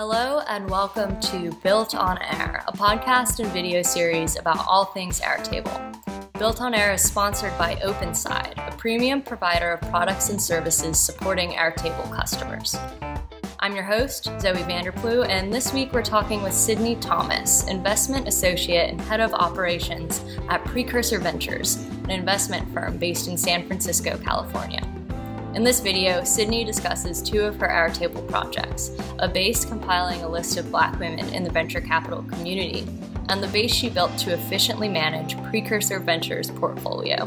Hello and welcome to Built on Air, a podcast and video series about all things Airtable. Built on Air is sponsored by OpenSide, a premium provider of products and services supporting Airtable customers. I'm your host, Zoe Vanderploe, and this week we're talking with Sydney Thomas, Investment Associate and Head of Operations at Precursor Ventures, an investment firm based in San Francisco, California. In this video, Sydney discusses two of her Airtable projects, a base compiling a list of Black women in the venture capital community, and the base she built to efficiently manage Precursor Ventures' portfolio.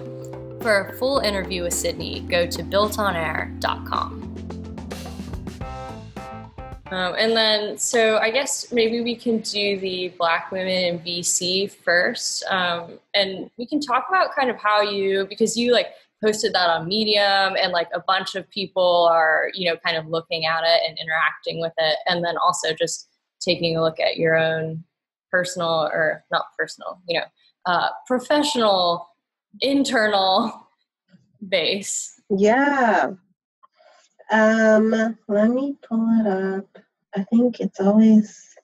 For a full interview with Sydney, go to BuiltOnAir.com. So I guess maybe we can do the Black women in VC first, and we can talk about kind of how because you posted that on Medium, and a bunch of people are, kind of looking at it and interacting with it. And then also just taking a look at your own professional, internal base. Yeah. Let me pull it up. I think it's always,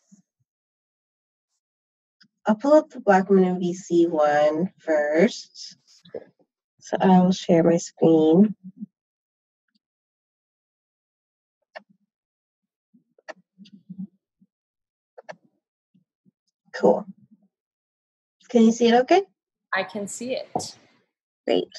I'll pull up the Black Women in VC one first. So I'll share my screen. Cool. Can you see it okay? I can see it. Great.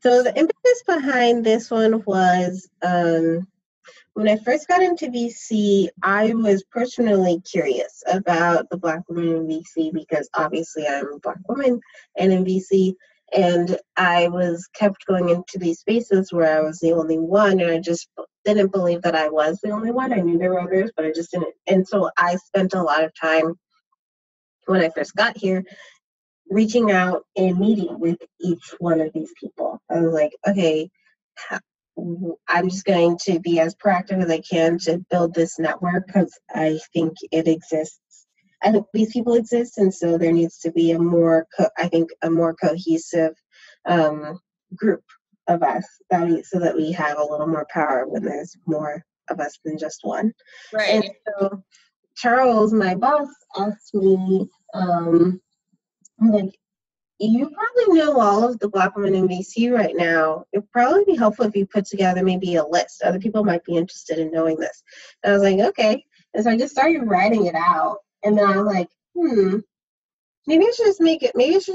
So the impetus behind this one was when I first got into VC, I was personally curious about the Black women in VC because obviously I'm a Black woman and in VC. And I kept going into these spaces where I was the only one, and I just didn't believe that I was the only one. I knew there were others, but I just didn't. And so I spent a lot of time when I first got here reaching out and meeting with each one of these people. I was like, okay, I'm just going to be as proactive as I can to build this network because I think it exists. I think these people exist, and so there needs to be a more cohesive group of us so that we have a little more power when there's more of us than just one. Right. And so Charles, my boss, asked me, you probably know all of the Black women in VC right now. It'd probably be helpful if you put together maybe a list. Other people might be interested in knowing this. And I was like, okay. And so I just started writing it out. And then I was like, maybe I should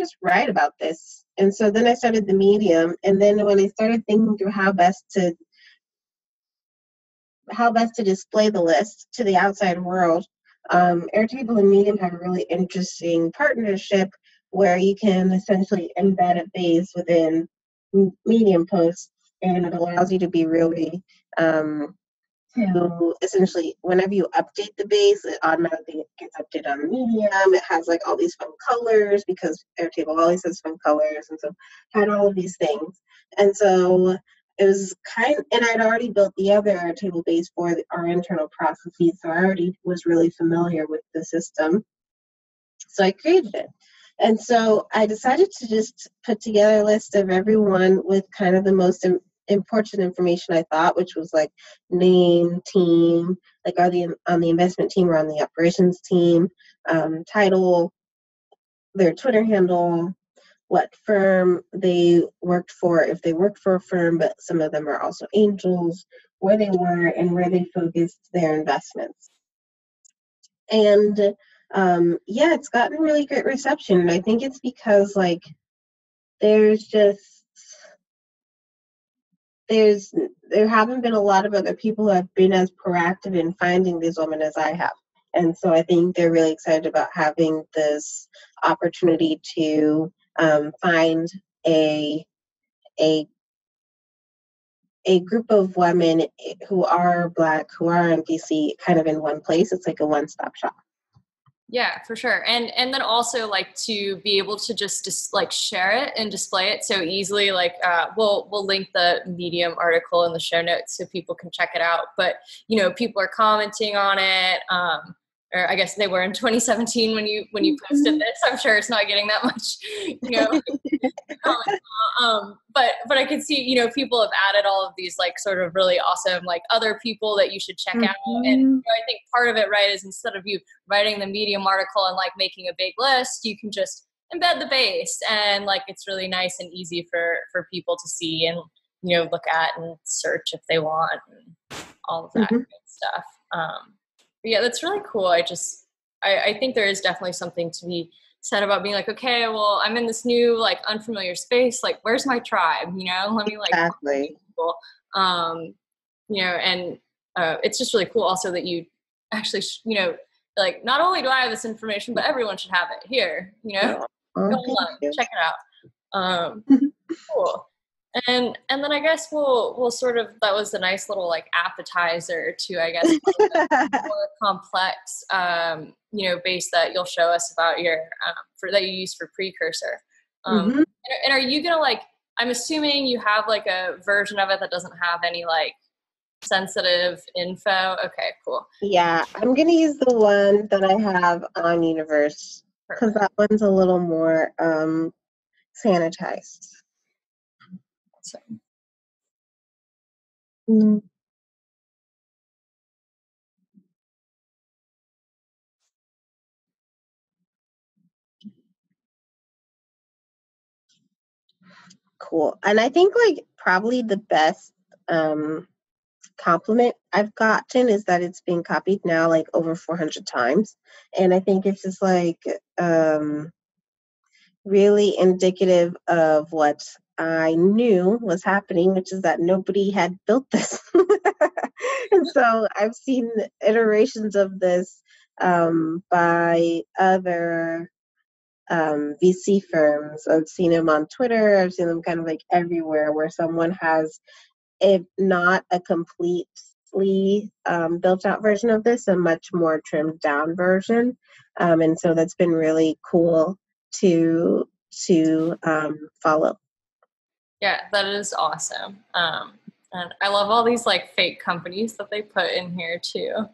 just write about this. And so then I started the Medium. And then when I started thinking through how best to display the list to the outside world, Airtable and Medium have a really interesting partnership where you can essentially embed a base within Medium posts, and it allows you to be really to essentially, whenever you update the base, it automatically gets updated on Medium. It has all these fun colors because Airtable always has fun colors, and so had all of these things. And so it was and I'd already built the other Airtable base for our internal processes, so I already was really familiar with the system. So I created it. And so I decided to just put together a list of everyone with kind of the most important information I thought, which was name, team, are they on the investment team or on the operations team, title, their Twitter handle, what firm they worked for, if they worked for a firm, but some of them are also angels, where they were and where they focused their investments. And it's gotten really great reception. And I think it's because there haven't been a lot of other people who have been as proactive in finding these women as I have. And so I think they're really excited about having this opportunity to find a group of women who are Black, who are in VC kind of in one place. It's like a one-stop shop. Yeah, for sure. And then also to be able to just share it and display it so easily. We'll link the Medium article in the show notes so people can check it out. But, people are commenting on it. or I guess they were in 2017 when you posted this. I'm sure it's not getting that much, but I can see, people have added all of these like sort of really awesome like other people that you should check out. And I think part of it, right, is instead of you writing the Medium article and like making a big list, you can just embed the base, and like it's really nice and easy for people to see and look at and search if they want and all of that good stuff. But yeah, that's really cool. I think there is definitely something to be said about being like, okay, well, I'm in this new like unfamiliar space. Like, where's my tribe? Let me like Exactly. people. And it's just really cool also that you actually like not only do I have this information, but everyone should have it here. Go on, check it out. Cool. And then I guess we'll sort of, that was a nice little like appetizer to, I guess, more complex base that you'll show us about your that you use for Precursor. And are you gonna like, I'm assuming you have like a version of it that doesn't have any like sensitive info. Okay, cool. Yeah, I'm gonna use the one that I have on Universe because that one's a little more sanitized. Cool. And I think like probably the best compliment I've gotten is that it's been copied now like over 400 times. And I think it's just like really indicative of what I knew was happening, which is that nobody had built this. And so I've seen iterations of this by other VC firms. I've seen them on Twitter. I've seen them kind of like everywhere where someone has, if not a completely built out version of this, a much more trimmed down version. And so that's been really cool to follow. Yeah, that is awesome. And I love all these like fake companies that they put in here too.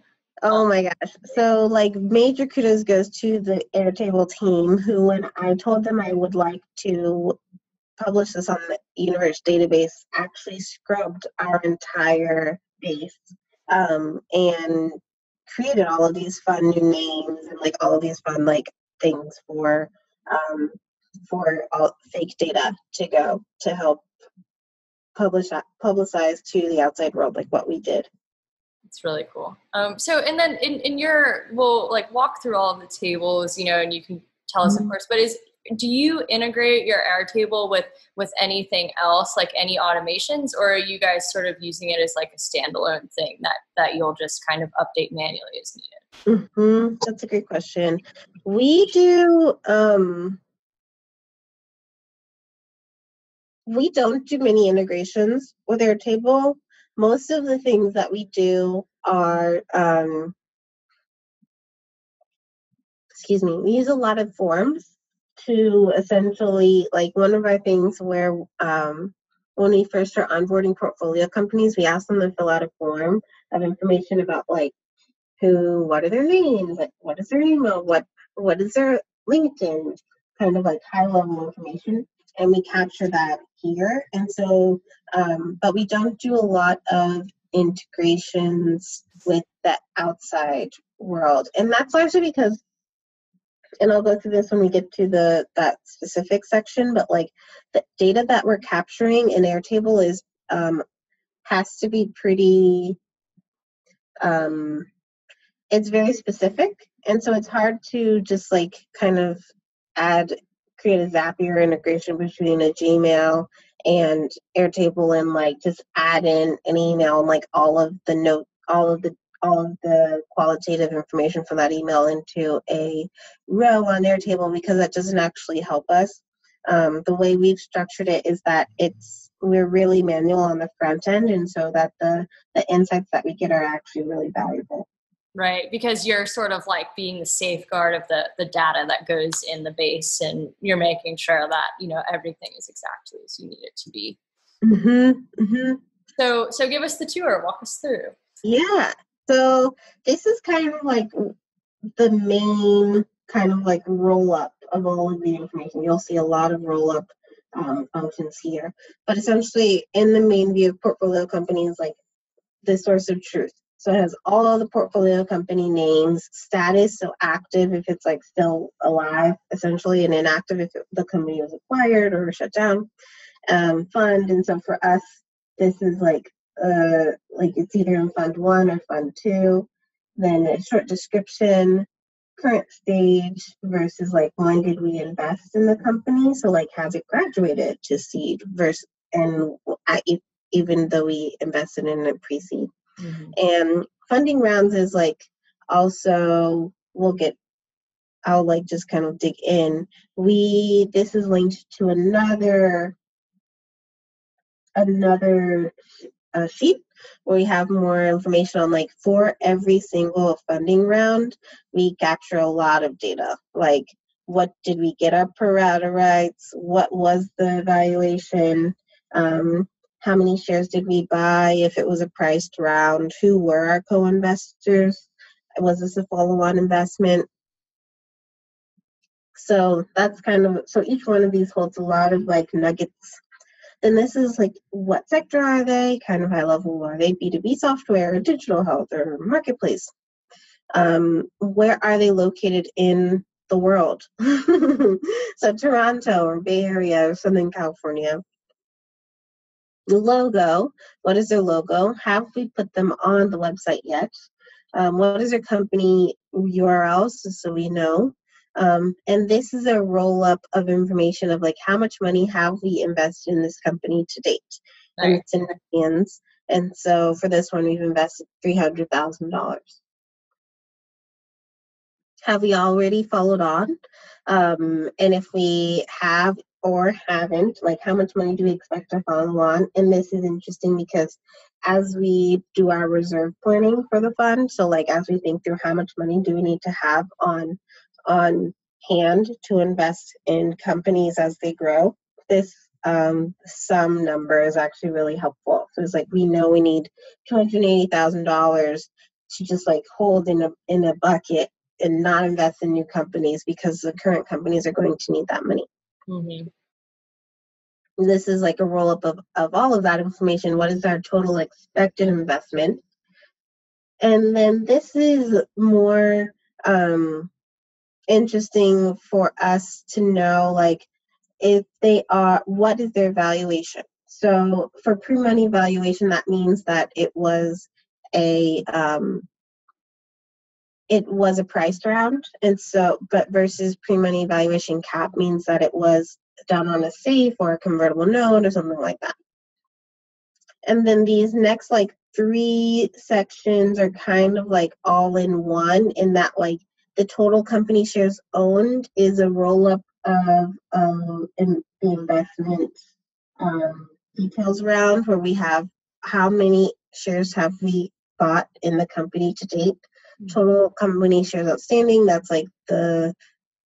Oh my gosh. So like major kudos goes to the Airtable team who, when I told them I would like to publish this on the Universe database, actually scrubbed our entire base and created all of these fun new names and like all of these fun like things for all fake data to go to help publicize to the outside world like what we did. It's really cool. So, and then in your, we'll like walk through all of the tables, and you can tell us, of course, but do you integrate your Airtable with anything else, like any automations, or are you guys sort of using it as like a standalone thing that you'll just kind of update manually as needed? That's a great question. We do, we don't do many integrations with Airtable. Most of the things that we do are, we use a lot of forms to essentially, like one of our things where when we first start onboarding portfolio companies, we ask them to fill out a form of information about like what are their names, like what is their email, what is their LinkedIn, kind of like high level information. And we capture that here. And so, but we don't do a lot of integrations with the outside world. And that's largely because, and I'll go through this when we get to that specific section, but like the data that we're capturing in Airtable is has to be pretty it's very specific, and so it's hard to just like kind of create a Zapier integration between a Gmail and Airtable and like just add in an email and like all of the qualitative information from that email into a row on Airtable, because that doesn't actually help us. The way we've structured it is that we're really manual on the front end, and so that the insights that we get are actually really valuable. Right, because you're sort of like being the safeguard of the data that goes in the base, and you're making sure that everything is exactly as you need it to be. So give us the tour, walk us through. Yeah, so this is kind of like the main kind of like roll up of all of the information. You'll see a lot of roll up functions here, but essentially in the main view of portfolio companies, like the source of truth. So it has all the portfolio company names, status, so active if it's like still alive, essentially, and inactive if the company was acquired or shut down, fund. And so for us, this is like it's either in fund 1 or fund 2, then a short description, current stage versus like when did we invest in the company, so like has it graduated to seed versus and even though we invested in a pre-seed. And funding rounds is like also I'll like just kind of dig in. This is linked to another sheet where we have more information on like for every single funding round, we capture a lot of data. Like what did we get our pro rata rights? What was the valuation? How many shares did we buy if it was a priced round? Who were our co-investors? Was this a follow-on investment? So that's so each one of these holds a lot of like nuggets. Then this is like, what sector are they? Kind of high level. Are they B2B software or digital health or marketplace? Where are they located in the world? So Toronto or Bay Area or Southern California. The logo, what is their logo? Have we put them on the website yet? What is their company URL, so we know? And this is a roll-up of information of like how much money have we invested in this company to date. Right. And it's in millions. And so for this one, we've invested $300,000. Have we already followed on? And if we have or haven't, like how much money do we expect to follow on? And this is interesting because as we do our reserve planning for the fund, so like as we think through how much money do we need to have on hand to invest in companies as they grow, this sum number is actually really helpful. So it's like we know we need $280,000 to just like hold in a bucket and not invest in new companies because the current companies are going to need that money. This is like a roll-up of all of that information. What is our total expected investment? And then this is more interesting for us to know, like, if they are, what is their valuation? So for pre-money valuation, that means that it was a priced round, and so but versus pre-money valuation cap means that it was done on a safe or a convertible note or something like that. And then these next like 3 sections are kind of like all in one, in that like the total company shares owned is a roll-up of the investment details round, where we have how many shares have we bought in the company to date. Total company shares outstanding, that's like the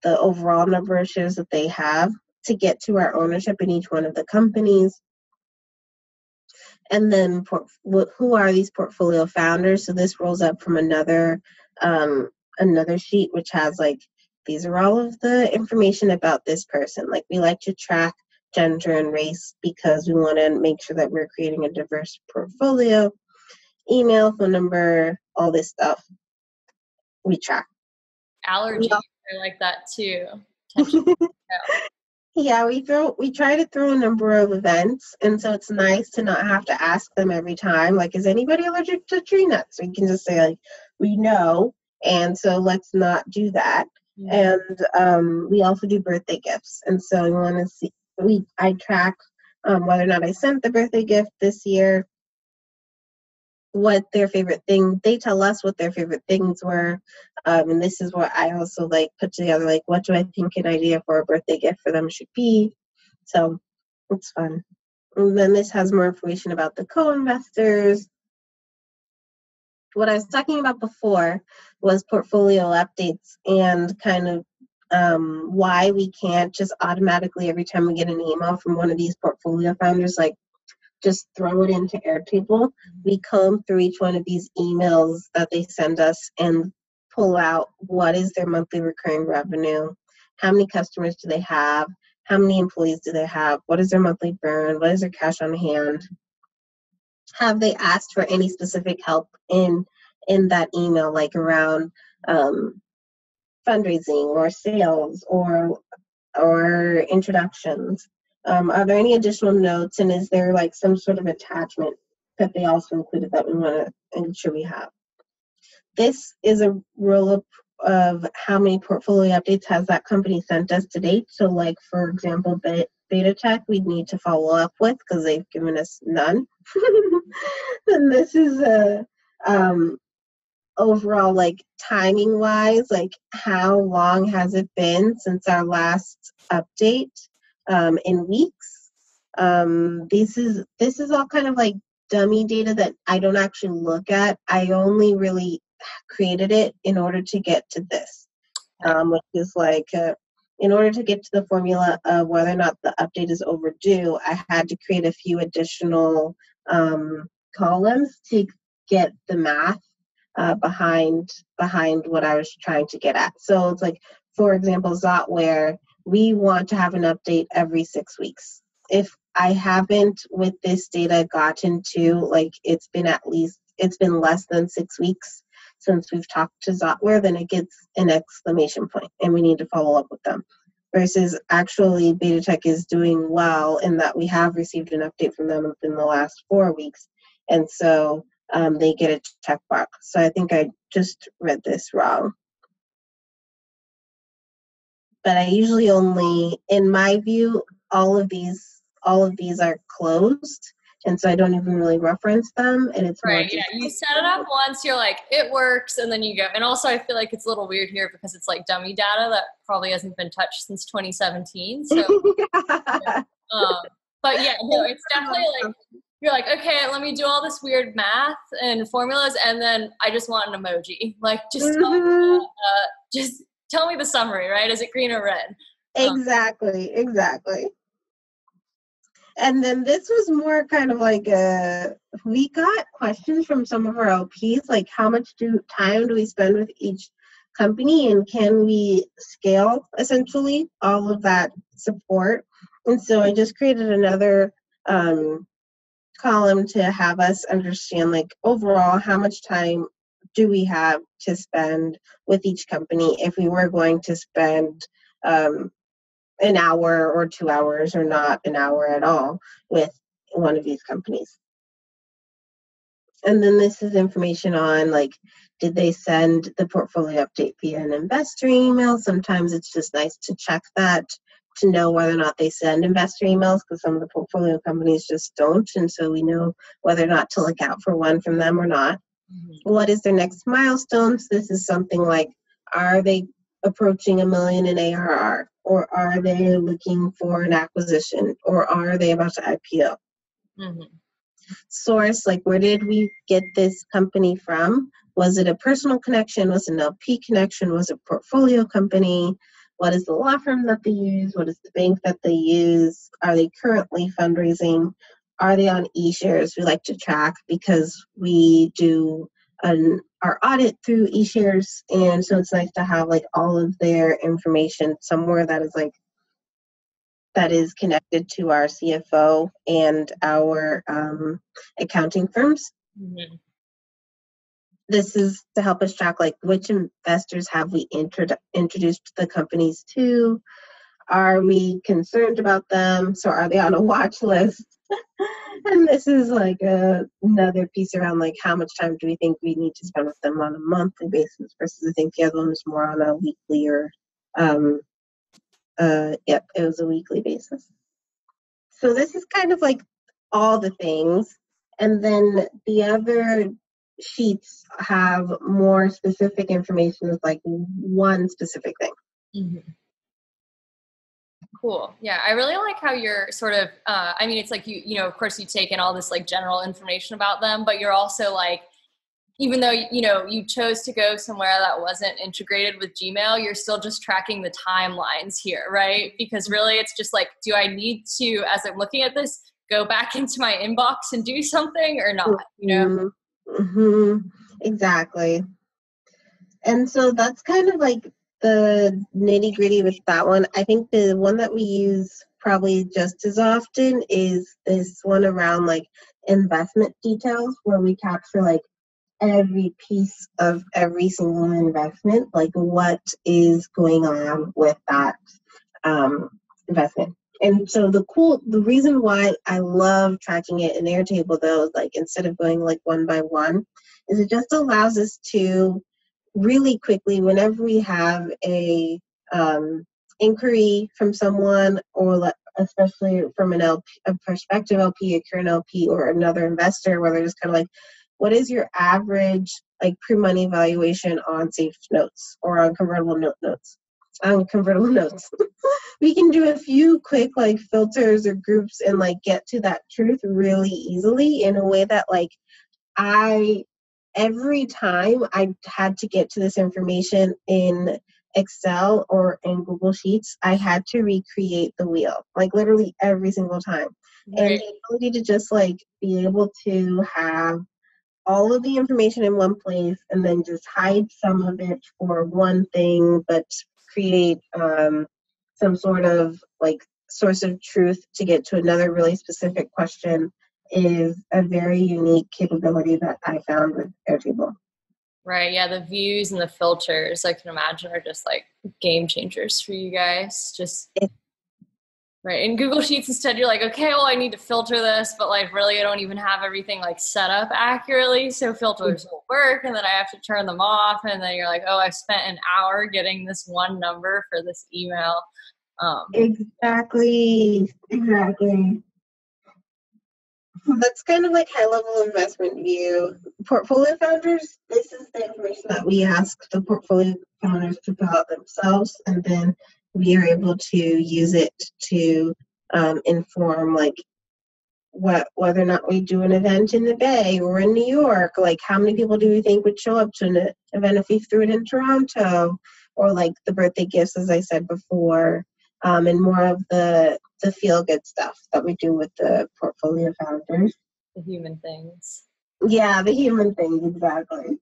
overall number of shares that they have to get to our ownership in each one of the companies. And then who are these portfolio founders? So this rolls up from another sheet which has like, these are all of the information about this person. Like we like to track gender and race because we want to make sure that we're creating a diverse portfolio. Email, phone number, all this stuff we track. Allergies are like that too. Yeah, we try to throw a number of events, and so it's nice to not have to ask them every time, like, is anybody allergic to tree nuts? We can just say, like, we know, and so let's not do that. And we also do birthday gifts, and so we want to see, I track whether or not I sent the birthday gift this year, what their favorite thing, they tell us what their favorite things were, and this is what I also like put together, like what do I think an idea for a birthday gift for them should be. So it's fun. And then this has more information about the co-investors. What I was talking about before was portfolio updates and kind of why we can't just automatically, every time we get an email from one of these portfolio founders, like just throw it into Airtable. We comb through each one of these emails that they send us and pull out what is their monthly recurring revenue, how many customers do they have, how many employees do they have, what is their monthly burn, what is their cash on hand, have they asked for any specific help in that email, like around fundraising or sales or introductions? Are there any additional notes, and is there like some sort of attachment that they also included that we want to ensure we have? This is a roll-up of how many portfolio updates has that company sent us to date. So like, for example, Beta Tech, we'd need to follow up with because they've given us none. And this is a overall, like timing wise, like how long has it been since our last update in weeks. This is all kind of like dummy data that I don't actually look at. I only really created it in order to get to this, which is like in order to get to the formula of whether or not the update is overdue, I had to create a few additional columns to get the math behind what I was trying to get at. So it's like, for example, Zotware, we want to have an update every 6 weeks. If I haven't with this data gotten to, like, it's been less than 6 weeks since we've talked to Zotware, then it gets an exclamation point and we need to follow up with them. Versus actually Beta Tech is doing well in that we have received an update from them within the last 4 weeks. And so they get a checkbox. So I think I just read this wrong. But I usually only, in my view, all of these are closed, and so I don't even really reference them, and it's right. more Yeah, just you set it up once, you're like, it works, and then you go. And also, I feel like it's a little weird here because it's like dummy data that probably hasn't been touched since 2017. So, yeah. But yeah, no, it's definitely like you're like, okay, let me do all this weird math and formulas, and then I just want an emoji. Like, just tell me the summary, right? Is it green or red? Exactly. And then this was more kind of like we got questions from some of our LPs, like how much time do we spend with each company, and can we scale essentially all of that support? And so I just created another column to have us understand, like, overall, how much time do we have to spend with each company if we were going to spend an hour or 2 hours or not an hour at all with one of these companies. And then this is information on, like, did they send the portfolio update via an investor email? Sometimes it's just nice to check that to know whether or not they send investor emails, because some of the portfolio companies just don't. And so we know whether or not to look out for one from them or not. Mm-hmm. What is their next milestones? This is something like, are they approaching $1 million in ARR? Or are they looking for an acquisition? Or are they about to IPO? Mm-hmm. Source, like, where did we get this company from? Was it a personal connection? Was it an LP connection? Was it a portfolio company? What is the law firm that they use? What is the bank that they use? Are they currently fundraising? Are they on eShares? We like to track because we do our audit through eShares, and so it's nice to have, like, all of their information somewhere that is connected to our CFO and our accounting firms. Mm-hmm. This is to help us track, like, which investors have we introduced the companies to? Are we concerned about them? So are they on a watch list? And this is like another piece around, like, how much time do we think we need to spend with them on a monthly basis versus, I think the other one was more on a weekly or yep, it was a weekly basis. So this is kind of like all the things. And then the other sheets have more specific information with, like, one specific thing. Mm-hmm. Cool. Yeah, I really like how you're sort of, I mean, it's like you know, of course you take in all this, like, general information about them, but you're also like, even though, you know, you chose to go somewhere that wasn't integrated with Gmail, you're still just tracking the timelines here, right? Because really it's just like, do I need to, as I'm looking at this, go back into my inbox and do something or not, you know? Mm-hmm. Exactly. And so that's kind of like the nitty gritty with that one. I think the one that we use probably just as often is this one around like investment details, where we capture like every piece of every single investment, like what is going on with that investment. And so the reason why I love tracking it in Airtable though, is like instead of going like one by one, is it just allows us to really quickly, whenever we have a inquiry from someone, or especially from an LP, a prospective LP, a current LP, or another investor, where they're just kind of like, what is your average like pre-money valuation on safe notes or on convertible notes? On convertible notes. We can do a few quick like filters or groups and like get to that truth really easily in a way that like I every time I had to get to this information in Excel or in Google Sheets, I had to recreate the wheel, like literally every single time. And Right. the ability to just like be able to have all of the information in one place and then just hide some of it for one thing, but create some sort of like source of truth to get to another really specific question is a very unique capability that I found with Airtable. Right. Yeah. The views and the filters, I can imagine, are just like game changers for you guys. Just right. In Google Sheets, instead, you're like, okay, well, I need to filter this, but like, really, I don't even have everything like set up accurately. So filters will work, and then I have to turn them off. And then you're like, oh, I spent an hour getting this one number for this email. Exactly. So that's kind of like high level investment view. Portfolio founders, this is the information that we ask the portfolio founders to fill out themselves, and then we are able to use it to inform like whether or not we do an event in the Bay or in New York. Like how many people do we think would show up to an event if we threw it in Toronto, or like the birthday gifts, as I said before, and more of the feel good stuff that we do with the portfolio founders. The human things. Yeah, the human things, exactly.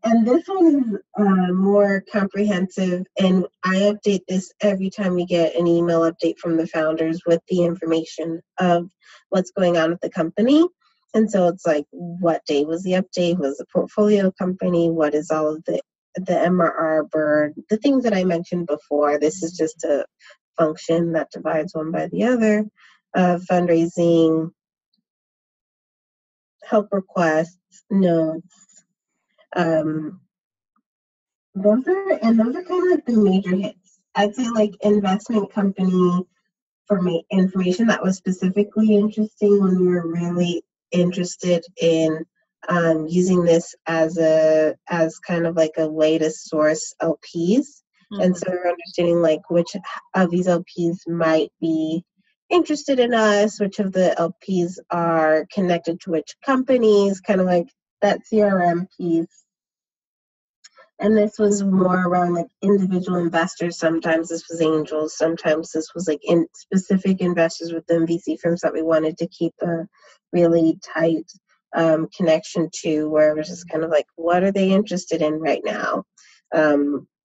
And this one is more comprehensive, and I update this every time we get an email update from the founders with the information of what's going on with the company. And so it's like, what day was the update? Was the portfolio company? What is all of the MRR bird? The things that I mentioned before. This is just a function that divides one by the other. Fundraising, help requests, notes. Those are kind of like the major hits. I'd say like investment company for me information that was specifically interesting when we were really interested in using this as kind of like a way to source LPs. Mm-hmm. And so we're understanding like which of these LPs might be interested in us, which of the LPs are connected to which companies, kind of like that CRM piece. And this was more around like individual investors. Sometimes this was angels. Sometimes this was like in specific investors within VC firms that we wanted to keep a really tight connection to, where it was just kind of like, what are they interested in right now?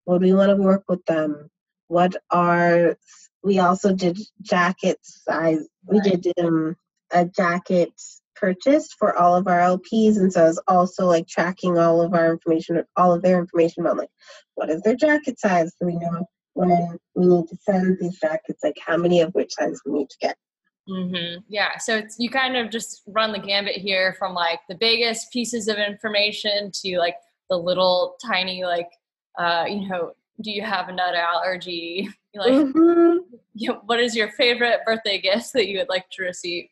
Would we want to work with them? We also did jacket size. We did a jacket purchased for all of our LPs, and so I was also like tracking all of their information about like what is their jacket size, so we know when we need to send these jackets, like how many of which size we need to get. Mm-hmm. Yeah, so you kind of just run the gambit here from like the biggest pieces of information to like the little tiny like do you have a nut allergy? Like, what is your favorite birthday gift that you would like to receive?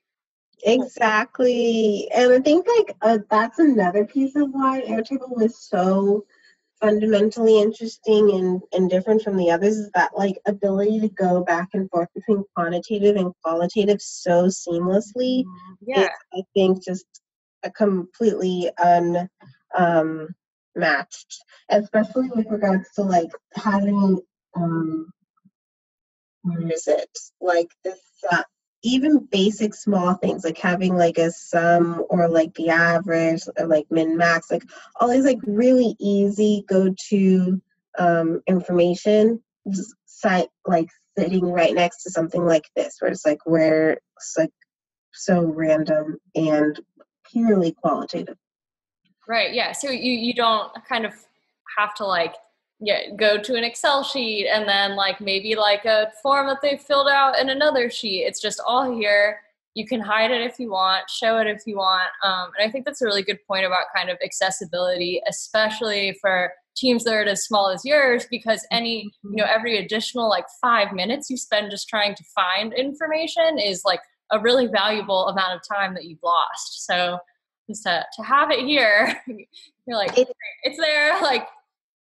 Exactly. And I think like that's another piece of why Airtable was so fundamentally interesting and different from the others, is that like ability to go back and forth between quantitative and qualitative so seamlessly. Yeah. Is, I think, just a completely matched, especially with regards to like having what is it, like this even basic small things like having like a sum or like the average or like min max, like all these like really easy go-to information, just like sitting right next to something like this where it's like so random and purely qualitative. Right. Yeah. So you don't kind of have to like go to an Excel sheet and then like maybe like a form that they filled out in another sheet. It's just all here. You can hide it if you want, show it if you want. And I think that's a really good point about kind of accessibility, especially for teams that are as small as yours, because every additional like 5 minutes you spend just trying to find information is like a really valuable amount of time that you've lost. So just to have it here, you're like, it's there. Like,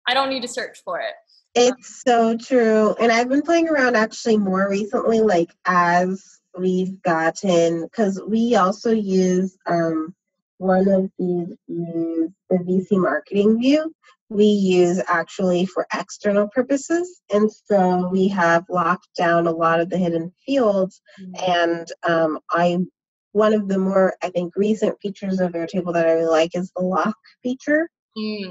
I don't need to search for it. It's so true. And I've been playing around actually more recently, like as we've gotten, because we also use one of these is the VC marketing view. We use actually for external purposes. And so we have locked down a lot of the hidden fields. And one of the more, I think, recent features of Airtable that I really like is the lock feature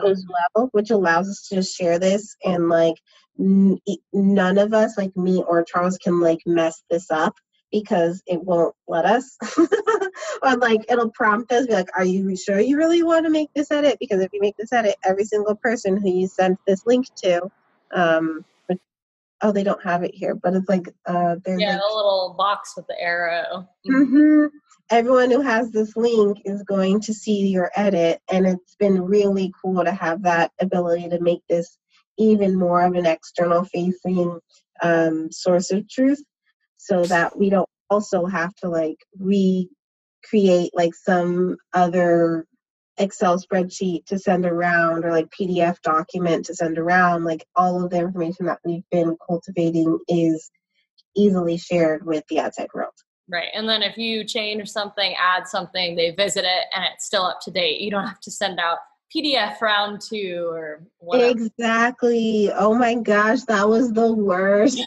as well, which allows us to just share this and like none of us, like me or Charles, can like mess this up because it won't let us. Or like it'll prompt us, be like, are you sure you really want to make this edit? Because if you make this edit, every single person who you sent this link to, they don't have it here, but it's like there's like the little box with the arrow. Everyone who has this link is going to see your edit, and it's been really cool to have that ability to make this even more of an external facing source of truth, so that we don't also have to like recreate like some other Excel spreadsheet to send around or like PDF document to send around. Like all of the information that we've been cultivating is easily shared with the outside world. Right. And then if you change something, add something, they visit it and it's still up to date. You don't have to send out PDF round 2 or whatever. Exactly. Oh my gosh, that was the worst.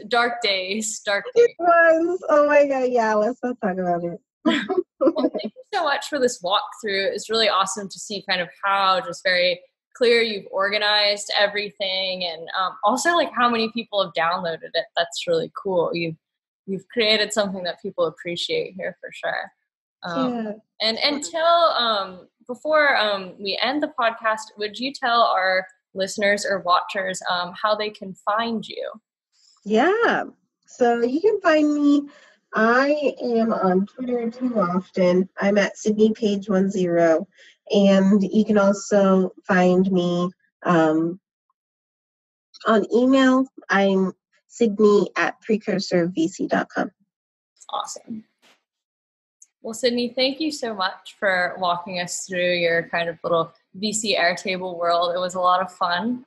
Dark days. It was. Oh my God. Yeah, let's not talk about it. Well, thank you so much for this walkthrough. It's really awesome to see kind of how just very clear you've organized everything, and also like how many people have downloaded it. That's really cool. You've created something that people appreciate here for sure. And before we end the podcast, would you tell our listeners or watchers how they can find you? Yeah. So you can find me. I am on Twitter too often. I'm at Sydney Page 10, and you can also find me on email. I'm Sydney@precursorvc.com. Awesome. Well, Sydney, thank you so much for walking us through your kind of little VC Airtable world. It was a lot of fun.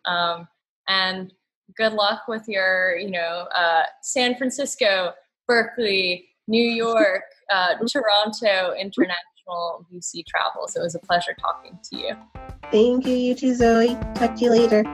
And good luck with your, San Francisco, Berkeley, New York, Toronto international VC travels. It was a pleasure talking to you. Thank you, you too, Zoe. Talk to you later.